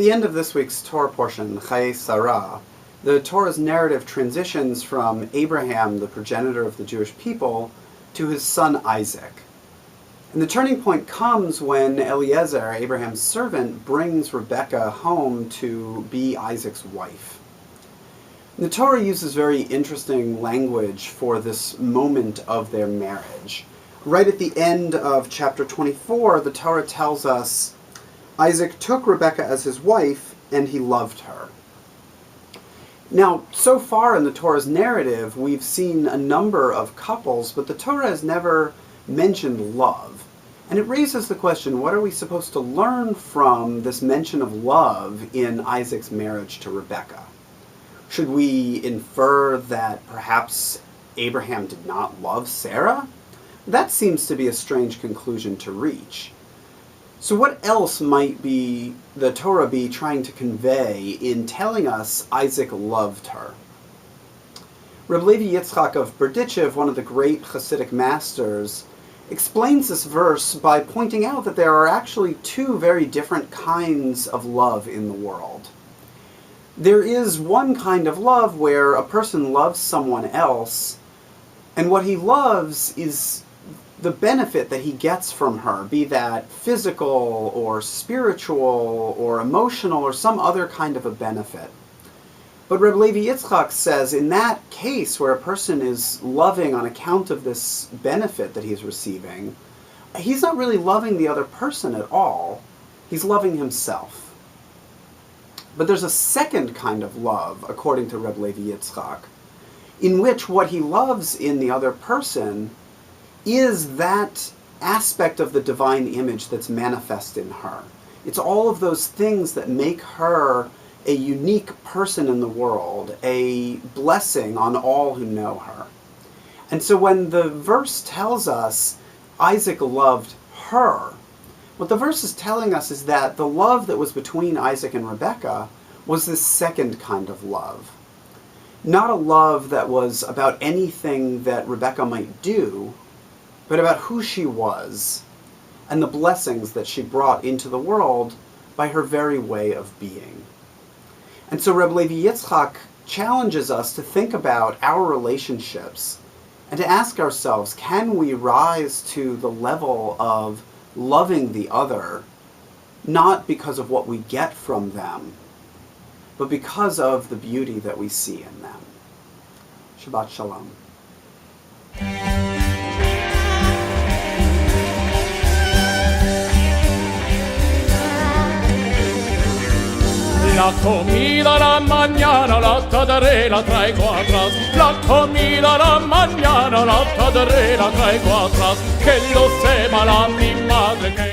the end of this week's Torah portion, Chayei Sara, the Torah's narrative transitions from Abraham, the progenitor of the Jewish people, to his son Isaac. And the turning point comes when Eliezer, Abraham's servant, brings Rebekah home to be Isaac's wife. The Torah uses very interesting language for this moment of their marriage. Right at the end of chapter 24, the Torah tells us, Isaac took Rebekah as his wife, and he loved her. Now, so far in the Torah's narrative, we've seen a number of couples, but the Torah has never mentioned love. And it raises the question, what are we supposed to learn from this mention of love in Isaac's marriage to Rebekah? Should we infer that perhaps Abraham did not love Sarah? That seems to be a strange conclusion to reach. So what else might the Torah be trying to convey in telling us Isaac loved her? Reb Levi Yitzchak of Berdichev, one of the great Hasidic masters, explains this verse by pointing out that there are actually two very different kinds of love in the world. There is one kind of love where a person loves someone else, and what he loves is the benefit that he gets from her, be that physical or spiritual or emotional or some other kind of a benefit. But Reb Levi Yitzchak says in that case where a person is loving on account of this benefit that he's receiving, he's not really loving the other person at all. He's loving himself. But there's a second kind of love, according to Reb Levi Yitzchak, in which what he loves in the other person is that aspect of the divine image that's manifest in her. It's all of those things that make her a unique person in the world, a blessing on all who know her. And so when the verse tells us Isaac loved her, what the verse is telling us is that the love that was between Isaac and Rebekah was this second kind of love. Not a love that was about anything that Rebekah might do, but about who she was and the blessings that she brought into the world by her very way of being. And so Reb Levi Yitzchak challenges us to think about our relationships and to ask ourselves, can we rise to the level of loving the other, not because of what we get from them, but because of the beauty that we see in them. Shabbat Shalom. La comida la mañana la te la traigo atrás. La comida la mañana la te la traigo atrás. Que lo sepa la mi madre que